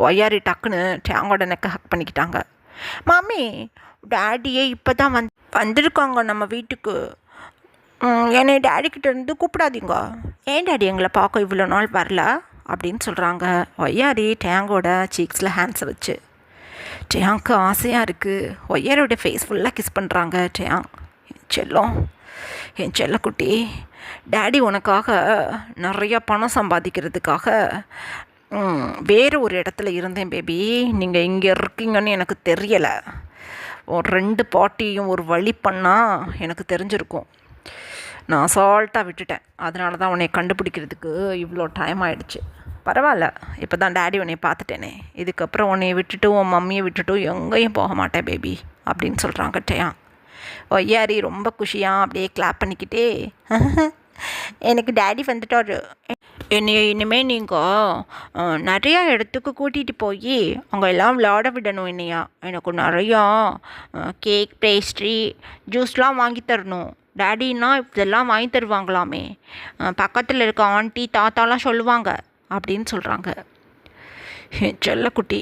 ஒய்யாரி டக்குன்னு டேங்கோட நெக்கை ஹக் பண்ணிக்கிட்டாங்க. மாமி, டேடியே இப்போ தான் வந்திருக்காங்க நம்ம வீட்டுக்கு, என்னை டேடிக்கிட்ட இருந்து கூப்பிடாதீங்க, ஏன் டேடி எங்களை பார்க்க இவ்வளோ நாள் வரல அப்படின்னு சொல்கிறாங்க ஒய்யாரி டேங்கோட சீக்ஸில் ஹேண்ட்ஸை வச்சு. டேங்க்கு ஆசையாக இருக்குது. ஒய்யாரோட ஃபேஸ் ஃபுல்லாக கிஸ் பண்ணுறாங்க டேங். செல்லம், என் செல்லக்குட்டி, டேடி உனக்காக நிறையா பணம் சம்பாதிக்கிறதுக்காக வேறு ஒரு இடத்துல இருந்தேன் பேபி, நீங்கள் இங்கே இருக்கீங்கன்னு எனக்கு தெரியலை, ஒரு 2 பாட்டியும் ஒரு வழி பண்ணால் எனக்கு தெரிஞ்சிருக்கும், நான் அசால்ட்டாக விட்டுட்டேன், அதனால தான் உன்னை கண்டுபிடிக்கிறதுக்கு இவ்வளோ டைம் ஆகிடுச்சு. பரவாயில்ல, இப்போ தான் டேடி உன்னை பார்த்துட்டேனே, இதுக்கப்புறம் உன்னையை விட்டுட்டு உன் மம்மியை விட்டுட்டு எங்கேயும் போக மாட்டேன் பேபி அப்படின்னு சொல்கிறாங்க டேங். ஒய்யாரி ரொம்ப குஷியாக அப்படியே கிளாப் பண்ணிக்கிட்டே, எனக்கு டேடி வந்துட்டார், என்னைய இனிமேல் நீங்கள் நிறையா இடத்துக்கு கூட்டிகிட்டு போய் அங்கே எல்லாம் விளையாட விடணும், என்னையா எனக்கு நிறையா கேக், பேஸ்ட்ரி, ஜூஸ்லாம் வாங்கி தரணும், டேடின்னா இதெல்லாம் வாங்கி தருவாங்களாமே, பக்கத்தில் இருக்க ஆண்டி தாத்தாலாம் சொல்லுவாங்க அப்படின்னு சொல்கிறாங்க. செல்லக்குட்டி,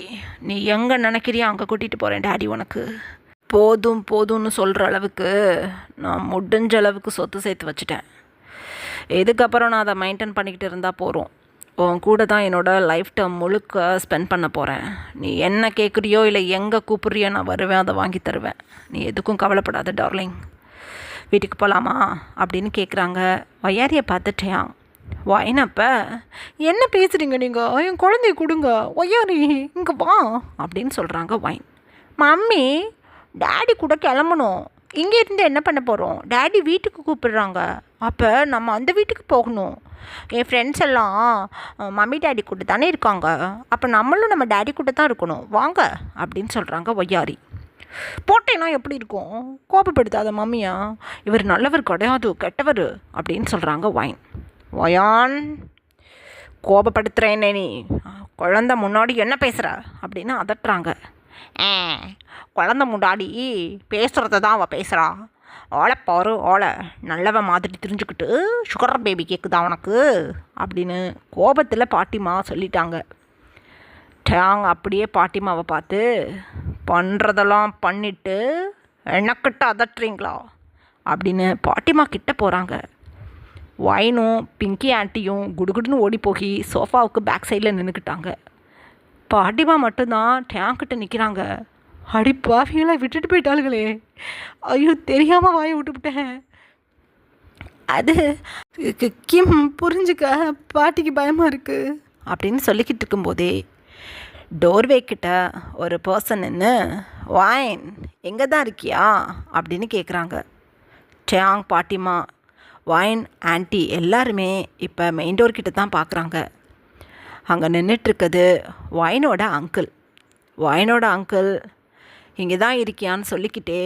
நீ எங்கே நினைக்கிறியா அங்கே கூட்டிகிட்டு போகிறேன் டேடி உனக்கு. போதும் போதும்னு சொல்கிற அளவுக்கு நான் முடிஞ்ச அளவுக்கு சொத்து சேர்த்து வச்சுட்டேன், இதுக்கப்புறம் நான் அதை மெயின்டைன் பண்ணிக்கிட்டு இருந்தால் போகிறோம், உன் கூட தான் என்னோடய லைஃப் டைம் முழுக்க ஸ்பெண்ட் பண்ண போகிறேன், நீ என்ன கேட்குறியோ இல்லை எங்கே கூப்பிட்றியோ நான் வருவேன், அதை வாங்கி தருவேன், நீ எதுக்கும் கவலைப்படாத டார்லிங், வீட்டுக்கு போகலாமா அப்படின்னு கேட்குறாங்க. ஒய்யாரியை பார்த்துட்டேன். வைனப்ப, என்ன பேசுகிறீங்க நீங்கள், என் குழந்தைய கொடுங்க, ஒய்யாரி இங்கே வா அப்படின்னு சொல்கிறாங்க வைன். மம்மி, டேடி கூட கிளம்பணும், இங்கே இருந்து என்ன பண்ண போகிறோம், டேடி வீட்டுக்கு கூப்பிடுறாங்க, அப்போ நம்ம அந்த வீட்டுக்கு போகணும், என் ஃப்ரெண்ட்ஸ் எல்லாம் மம்மி டேடி கூட தானே இருக்காங்க, அப்போ நம்மளும் நம்ம டேடி கூட தான் இருக்கணும், வாங்க அப்படின்னு சொல்கிறாங்க ஒய்யாரி. போட்டேன்னா எப்படி இருக்கும், கோபப்படுத்தாத மம்மியா, இவர் நல்லவர் கிடையாது, கெட்டவர் அப்படின்னு சொல்கிறாங்க வைன். ஒயான், கோபப்படுத்துகிறேன்னே நீ, குழந்த முன்னாடி என்ன பேசுகிற அப்படின்னு அதட்டுறாங்க. குழந்த முன்னாடி பேசுகிறத தான் அவள் பேசுகிறா, ஓலை பாரு ஓலை, நல்லவ மாதிரி தெரிஞ்சுக்கிட்டு சுகர் பேபி கேட்குதா உனக்கு அப்படின்னு கோபத்தில் பாட்டிமா சொல்லிட்டாங்க. டேங் அப்படியே பாட்டிமாவை பார்த்து, பண்ணுறதெல்லாம் பண்ணிவிட்டு எனக்கிட்ட அதட்டுறீங்களா அப்படின்னு பாட்டிமா கிட்ட போகிறாங்க. வைனும் பிங்கி ஆண்டியும் குடுகுடுன்னு ஓடி போய் சோஃபாவுக்கு பேக் சைடில் நின்றுக்கிட்டாங்க. பாட்டிமா மட்டும்தான் டேங்கிட்ட நிற்கிறாங்க. அடி பாவிகளை விட்டுட்டு போயிட்டாளுங்களே, ஐயோ தெரியாமல் வாயை விட்டுவிட்டேன், அது கிம் புரிஞ்சுக்க, பாட்டிக்கு பயமாக இருக்குது அப்படின்னு சொல்லிக்கிட்டு இருக்கும்போதே டோர்வே கிட்ட ஒரு பர்சன் நின்று, வைன் எங்கே தான் இருக்கியா அப்படின்னு கேட்குறாங்க. டேங், பாட்டிமா, வைன், ஆன்ட்டி எல்லாருமே இப்போ மெயின் டோர் கிட்ட தான் பார்க்குறாங்க. அங்கே நின்றுட்டுருக்குது வைனோட அங்கிள். ஒயினோட அங்கிள் இங்கே தான் இருக்கியான்னு சொல்லிக்கிட்டே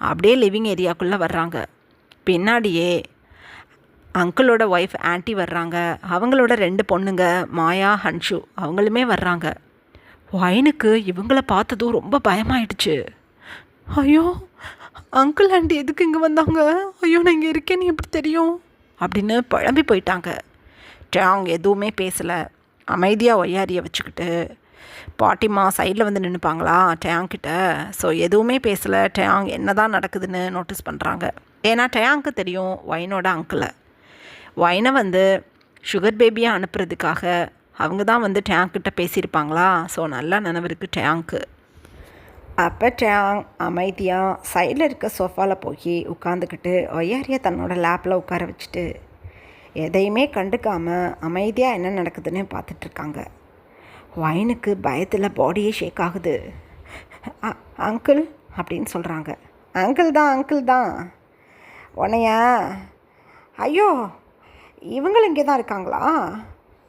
அப்படியே லிவிங் ஏரியாக்குள்ளே வர்றாங்க. பின்னாடியே அங்கிளோட ஒய்ஃப் ஆன்ட்டி வர்றாங்க. அவங்களோட 2 பொண்ணுங்க மாயா ஹன்ஷு அவங்களுமே வர்றாங்க. ஒயினுக்கு இவங்கள பார்த்ததும் ரொம்ப பயமாயிடுச்சு. ஐயோ, அங்கிள் ஆண்டி எதுக்கு இங்கே வந்தாங்க? ஐயோ, நான் இங்கே இருக்கேன்னு எப்படி தெரியும் அப்படின்னு புழம்பி போயிட்டாங்க. டேங் எதுவுமே பேசலை. அமைதியாக ஒய்யாரியை வச்சுக்கிட்டு பாட்டிமா சைடில் வந்து நின்றுப்பாங்களா டேங்கிட்ட. ஸோ எதுவுமே பேசலை. டேங் என்ன தான் நடக்குதுன்னு நோட்டீஸ் பண்ணுறாங்க. ஏன்னா டேங்க்கு தெரியும் ஒயினோட அங்கிளை. ஒயினை வந்து சுகர் பேபியை அனுப்புறதுக்காக அவங்க தான் வந்து டேங்க்கிட்ட பேசியிருப்பாங்களா. ஸோ நல்லா நினைவு இருக்குது டேங்க்கு. அப்போ டேங் அமைதியாக சைடில் இருக்க சோஃபாவில் போய் உட்காந்துக்கிட்டு ஒய்யாரியை தன்னோட லேப்பில் உட்கார வச்சுட்டு எதையுமே கண்டுக்காமல் அமைதியாக என்ன நடக்குதுன்னு பார்த்துட்ருக்காங்க. ஒயினுக்கு பயத்தில் பாடியே ஷேக் ஆகுது. அங்கிள் அப்படின்னு சொல்கிறாங்க. அங்கிள் தான் உன்னையா? ஐயோ, இவங்களும் இங்கே தான் இருக்காங்களா?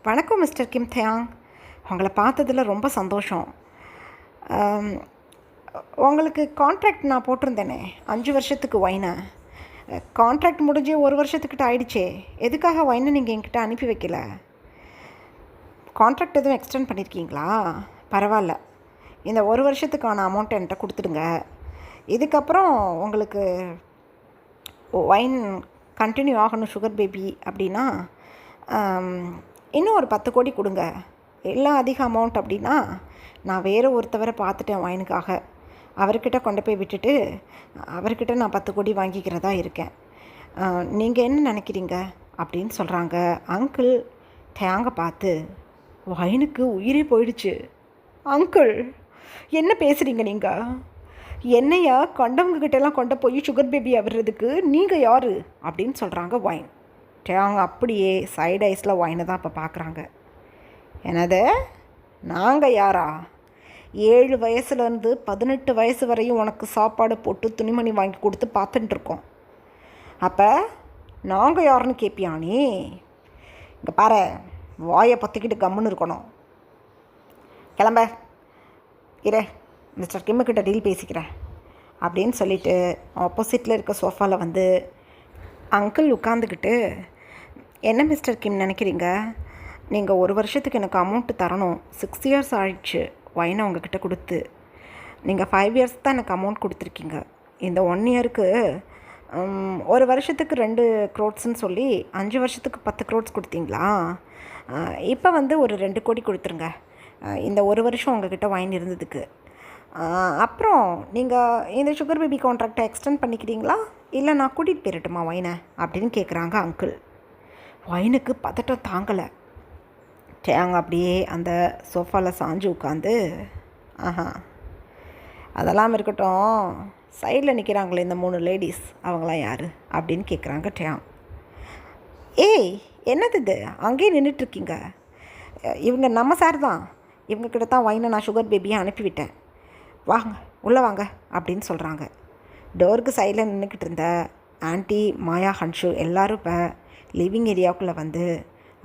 வணக்கம் மிஸ்டர் கிம் தேயாங், உங்களை பார்த்ததில் ரொம்ப சந்தோஷம். உங்களுக்கு கான்ட்ராக்ட் நான் போட்டிருந்தேனே 5 வருஷத்துக்கு ஒயினை. கான்ட்ராக்ட் முடிஞ்சு 1 வருஷத்துக்கிட்ட ஆயிடுச்சே. எதுக்காக ஒயினை நீங்கள் என்கிட்ட அனுப்பி வைக்கல? கான்ட்ராக்ட் எதுவும் எக்ஸ்டெண்ட் பண்ணியிருக்கீங்களா? பரவாயில்ல, இந்த 1 வருஷத்துக்கான அமௌண்ட்டை என்கிட்ட கொடுத்துடுங்க. இதுக்கப்புறம் உங்களுக்கு ஒயின் கண்டினியூ ஆகணும் சுகர் பேபி அப்படின்னா இன்னும் ஒரு 10 கோடி கொடுங்க. எல்லாம் அதிக அமௌண்ட் அப்படின்னா நான் வேறு ஒருத்தவரை பார்த்துட்டேன் ஒயினுக்காக. அவர்கிட்ட கொண்டு போய் விட்டுட்டு அவர்கிட்ட நான் 10 கோடி வாங்கிக்கிறதா இருக்கேன். நீங்கள் என்ன நினைக்கிறீங்க அப்படின்னு சொல்கிறாங்க. அங்கிள் தேங்க பார்த்து ஒயினுக்கு உயிரே போயிடுச்சு. அங்கிள் என்ன பேசுகிறீங்க நீங்கள்? என்னையா கண்டவங்ககிட்டலாம் கொண்டு போய் சுகர் பேபி ஆகிறதுக்கு நீங்கள் யார் அப்படின்னு சொல்கிறாங்க ஒயின். டேங்க அப்படியே சைடு ஐஸில் ஒயினை தான் இப்போ பார்க்குறாங்க. என்னது, நாங்கள் யாரா? 7 வயசுலேருந்து 18 வயசு வரையும் உனக்கு சாப்பாடு போட்டு துணிமணி வாங்கி கொடுத்து பார்த்துட்டுருக்கோம். அப்போ நாங்கள் யாருன்னு கேட்பியானே? இங்கே பாரு, வாயை பற்றிக்கிட்டு கம்முன்னு இருக்கணும். கிளம்ப இரு, மிஸ்டர் கிம்முக்கிட்ட டீல் பேசிக்கிறேன் அப்படின்னு சொல்லிவிட்டு ஆப்போசிட்டில் இருக்க சோஃபாவில் வந்து அங்கிள் உட்காந்துக்கிட்டு, என்ன மிஸ்டர் கிம் நினைக்கிறீங்க? நீங்கள் 1 வருஷத்துக்கு எனக்கு அமௌண்ட்டு தரணும். 6 இயர்ஸ் ஆயிடுச்சு ஒயினை உங்ககிட்ட கொடுத்து. நீங்கள் 5 இயர்ஸ் தான் எனக்கு அமௌண்ட் கொடுத்துருக்கீங்க. இந்த 1 இயருக்கு 1 வருஷத்துக்கு 2 crores சொல்லி 5 வருஷத்துக்கு 10 crores கொடுத்தீங்களா? இப்போ வந்து ஒரு 2 கோடி கொடுத்துருங்க இந்த 1 வருஷம் உங்ககிட்ட ஒயின் இருந்ததுக்கு. அப்புறம் நீங்கள் இந்த சுகர் பேபி கான்ட்ராக்டை எக்ஸ்டெண்ட் பண்ணிக்கிறீங்களா, இல்லை நான் கூட்டிகிட்டு போயிடட்டுமா ஒயினை அப்படின்னு கேட்குறாங்க அங்கிள். ஒயினுக்கு பதட்டம் தாங்கலை. டேங்க அப்படியே அந்த சோஃபாவில் சாஞ்சு உட்காந்து, அதெல்லாம் இருக்கட்டும், சைடில் நிற்கிறாங்களே இந்த 3 லேடிஸ் அவங்களாம் யார் அப்படின்னு கேட்குறாங்க டேங். ஏய், என்னது இது அங்கேயே நின்றுட்டுருக்கீங்க? இவங்க நம்ம சார் தான். இவங்கக்கிட்ட தான் ஒயினை நான் சுகர் பேபியை அனுப்பிவிட்டேன். வாங்க உள்ளே வாங்க அப்படின்னு சொல்கிறாங்க. டோருக்கு சைடில் நின்றுக்கிட்டு இருந்த ஆன்ட்டி மாயா ஹன்ஷு எல்லோரும் இப்போ லிவிங் ஏரியாவுக்குள்ளே வந்து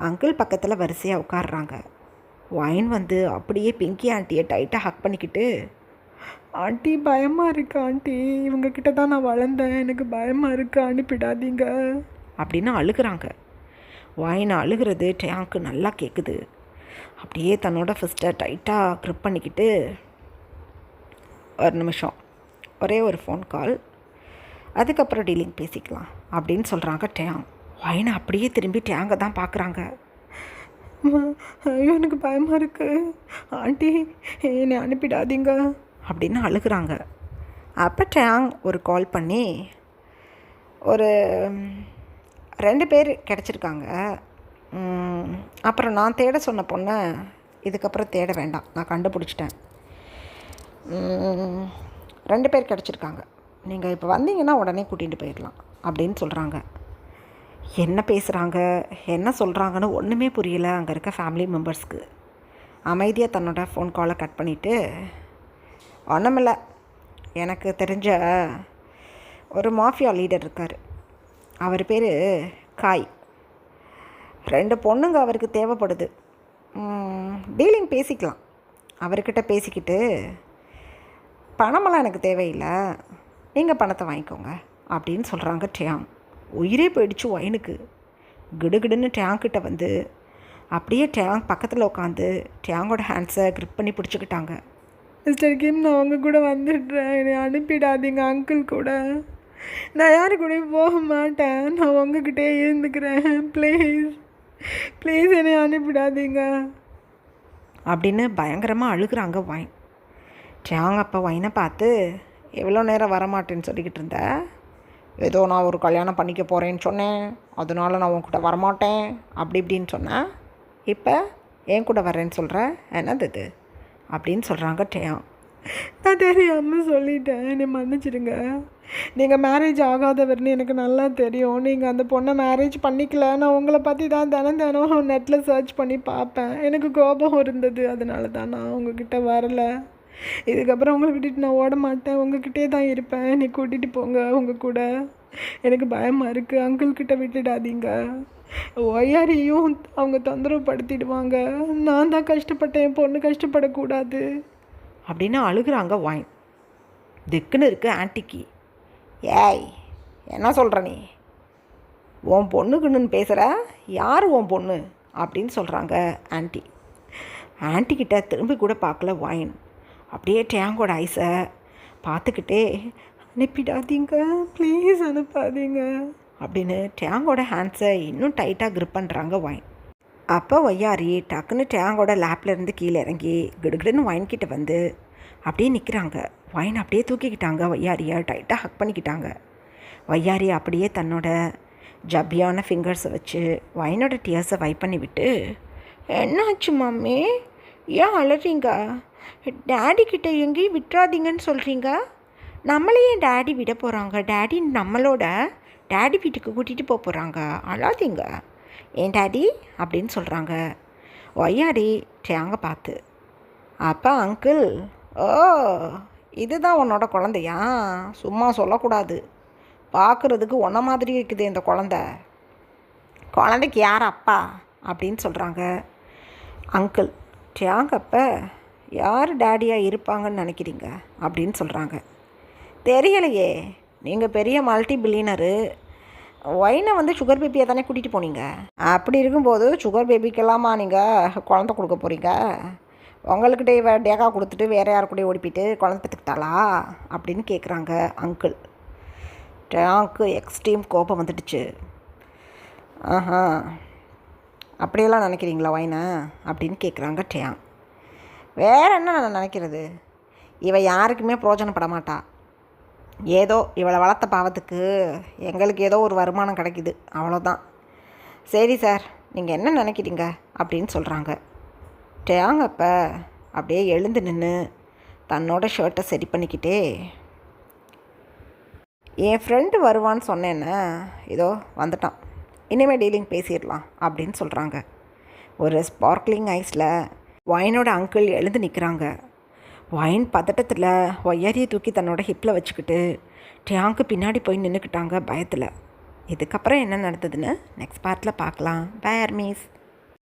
அங்கிள் பக்கத்தில் வரிசையாக உட்காடுறாங்க. ஒயின் வந்து அப்படியே பிங்கி ஆண்டியை டைட்டாக ஹக் பண்ணிக்கிட்டு, ஆண்டி பயமாக இருக்குது ஆண்டி, இவங்கக்கிட்ட தான் நான் வளர்ந்தேன், எனக்கு பயமாக இருக்குது, அனுப்பிடாதீங்க அப்படின்னு அழுகிறாங்க. ஒயின் அழுகிறது டேங்க்கு நல்லா கேட்குது. அப்படியே தன்னோட ஃபிஸ்ட்டை டைட்டாக க்ரிப் பண்ணிக்கிட்டு, ஒரு நிமிஷம், ஒரே ஒரு ஃபோன் கால், அதுக்கப்புறம் டீலிங் பேசிக்கலாம் அப்படின்னு சொல்கிறாங்க டேங். ஒயினை அப்படியே திரும்பி டேங்கை தான் பார்க்குறாங்க. ஐயோ, எனக்கு பயமாக இருக்குது ஆண்டி, என்னை அனுப்பிடாதீங்க அப்படின்னு அழுகிறாங்க. அப்போ டேங் ஒரு கால் பண்ணி, ஒரு 2 பேர் கிடச்சிருக்காங்க. அப்புறம் நான் தேட சொன்ன பொண்ணை இதுக்கப்புறம் தேட வேண்டாம், நான் கண்டுபிடிச்சிட்டேன். 2 பேர் கிடச்சிருக்காங்க, நீங்கள் இப்போ வந்தீங்கன்னா உடனே கூட்டிகிட்டு போயிடலாம் அப்படின்னு சொல்கிறாங்க. என்ன பேசுகிறாங்க என்ன சொல்கிறாங்கன்னு ஒன்றுமே புரியல அங்கே இருக்க ஃபேமிலி மெம்பர்ஸ்க்கு. அமைதியாக தன்னோட ஃபோன் காலை கட் பண்ணிவிட்டு, ஒன்றுமில்ல, எனக்கு தெரிஞ்ச ஒரு மாஃபியா லீடர் இருக்கார், அவர் பேர் காய். 2 பொண்ணுங்க அவருக்கு தேவைப்படுது, டீலிங் பேசிக்கலாம், அவர்கிட்ட பேசிக்கிட்டு, பணமெல்லாம் எனக்கு தேவையில்லை, நீங்கள் பணத்தை வாங்கிக்கோங்க அப்படின்னு சொல்கிறாங்க டியாங். உயிரே போயிடுச்சு ஒயினுக்கு. கிடுகிடுன்னு டியாங்கிட்ட வந்து அப்படியே டியாங் பக்கத்தில் உட்காந்து டியாங்கோட ஹேண்ட்ஸை க்ரிப் பண்ணி பிடிச்சிக்கிட்டாங்க. மிஸ்டர் கிம், நான் அவங்க கூட வந்துடுறேன், என்னை அனுப்பிடாதீங்க அங்கிள் கூட. நான் யாரு கூடயும் போக மாட்டேன், நான் உங்ககிட்டே இருந்துக்கிறேன், ப்ளீஸ் ப்ளீஸ் என்னை அனுப்பிடாதீங்க அப்படின்னு பயங்கரமாக அழுகிறாங்க ஒயின். டியாங் அப்போ ஒயினை பார்த்து, எவ்வளோ நேரம் வரமாட்டேன்னு சொல்லிக்கிட்டு இருந்த, ஏதோ நான் ஒரு கல்யாணம் பண்ணிக்க போகிறேன்னு சொன்னேன், அதனால நான் உன்கிட்ட வரமாட்டேன் அப்படி இப்படின்னு சொன்னேன், இப்போ என் கூட வரேன்னு சொல்கிற, என்னது இது அப்படின்னு சொல்கிறாங்க டியாங். நான் தெரியாமல் சொல்லிட்டேன், என்னை மன்னிச்சிடுங்க. நீங்கள் மேரேஜ் ஆகாதவர்னு எனக்கு நல்லா தெரியும். நீங்கள் அந்த பொண்ணை மேரேஜ் பண்ணிக்கல. நான் உங்களை பற்றி தான் தினம் நெட்டில் சர்ச் பண்ணி பார்ப்பேன். எனக்கு கோபம் இருந்தது, அதனால தான் நான் உங்ககிட்ட வரலை. இதுக்கப்புறம் உங்களை விட்டுட்டு நான் ஓட மாட்டேன், உங்ககிட்டே தான் இருப்பேன். நீ கூட்டிகிட்டு போங்க உங்கள் கூட. எனக்கு பயமாக இருக்குது, அங்கிள்கிட்ட விட்டுடாதீங்க. ஒய்யாரையும் அவங்க தொந்தரவு படுத்திடுவாங்க. நான் தான் கஷ்டப்பட்டேன், என் பொண்ணு கஷ்டப்படக்கூடாது அப்படின்னு அழுகிறாங்க ஒயின். திக்குன்னு இருக்குது ஆன்ட்டிக்கு. ஏய், என்ன சொல்கிற நீ? உன் பொண்ணுக்குன்னு பேசுகிற? யார் உன் பொண்ணு அப்படின்னு சொல்கிறாங்க ஆன்ட்டி. ஆன்ட்டிக்கிட்ட திரும்பி கூட பார்க்கல ஒயின். அப்படியே டியாங்கோட ஐஸை பார்த்துக்கிட்டே, அனுப்பிடாதீங்க ப்ளீஸ், அனுப்பாதீங்க அப்படின்னு டியாங்கோட ஹேண்ட்ஸை இன்னும் டைட்டாக க்ரிப் பண்ணுறாங்க ஒயின். அப்போ ஒய்யாரி டக்குன்னு டியாங்கோட லேப்லேருந்து கீழே இறங்கி கிடுகிடுன்னு ஒயின் கிட்ட வந்து அப்படியே நிற்கிறாங்க. ஒயின் அப்படியே தூக்கிக்கிட்டாங்க, ஒய்யாரியை டைட்டாக ஹக் பண்ணிக்கிட்டாங்க. ஒய்யாரி அப்படியே தன்னோட ஜப்பியான ஃபிங்கர்ஸை வச்சு ஒயினோட டியர்ஸை வைப் பண்ணி விட்டு, என்னாச்சு மம்மி, ஏன் அழறீங்க? டேடி கிட்ட எங்கேயும் விட்டுறாதீங்கன்னு சொல்கிறீங்க, நம்மளையே டேடி விட போகிறாங்க, டேடி நம்மளோட டேடி வீட்டுக்கு கூட்டிகிட்டு போக போகிறாங்க, அழாதீங்க ஏன் டேடி அப்படின்னு சொல்கிறாங்க ஒய்யாரி டியாங்க பார்த்து. அப்பா அங்கிள், ஓ இதுதான் உன்னோட குழந்தையா? சும்மா சொல்லக்கூடாது, பார்க்குறதுக்கு உன்ன மாதிரி இருக்குது இந்த குழந்தைக்கு யார் அப்பா அப்படின்னு சொல்கிறாங்க அங்கிள். டியாங்க அப்போ, யார் டேடியாக இருப்பாங்கன்னு நினைக்கிறீங்க அப்படின்னு சொல்கிறாங்க. தெரியலையே, நீங்கள் பெரிய மல்டி பில்லியனரு, ஒயினை வந்து சுகர் பேபியை தானே கூட்டிகிட்டு போனீங்க, அப்படி இருக்கும்போது சுகர் பேபிக்கெல்லாமா நீங்கள் குழந்தை கொடுக்க போகிறீங்க? உங்கள்கிட்ட டேக்கா கொடுத்துட்டு வேறு யார் கூட ஓடிப்பிட்டு குழந்தை பெற்றுக்கிட்டாளா அப்படின்னு கேட்குறாங்க அங்கிள். டியாங்க்கு எக்ஸ்ட்ரீம் கோபம் வந்துடுச்சு. ஆஹா, அப்படியெல்லாம் நினைக்கிறீங்களா ஒயினை அப்படின்னு கேட்குறாங்க டியாங். வேறு என்ன நான் நினைக்கிறது, இவள் யாருக்குமே பிரயோஜனப்பட மாட்டா, ஏதோ இவளை வளர்த்த பாவத்துக்கு எங்களுக்கு ஏதோ ஒரு வருமானம் கிடைக்கிது, அவ்வளோதான். சரி சார், நீங்கள் என்ன நினைக்கிறீங்க அப்படின்னு சொல்கிறாங்க. டியாங் அப்போ அப்படியே எழுந்து நின்று தன்னோட ஷர்ட்டை சரி பண்ணிக்கிட்டே, என் ஃப்ரெண்டு வருவான்னு சொன்னேன்னு, இதோ வந்துட்டான், இனிமேல் டீலிங் பேசிடலாம் அப்படின்னு சொல்கிறாங்க. ஒரு ஸ்பார்க்லிங் ஐஸில் ஒயினோட அங்கிள் எழுந்து நிற்கிறாங்க. ஒயின் பதட்டத்தில் ஒய்யாரியை தூக்கி தன்னோட ஹிப்பில் வச்சுக்கிட்டு டியாங்க்கு பின்னாடி போய் நின்றுக்கிட்டாங்க பயத்தில். இதுக்கப்புறம் என்ன நடந்ததுன்னு நெக்ஸ்ட் பார்ட்டில் பார்க்கலாம். Bye armies.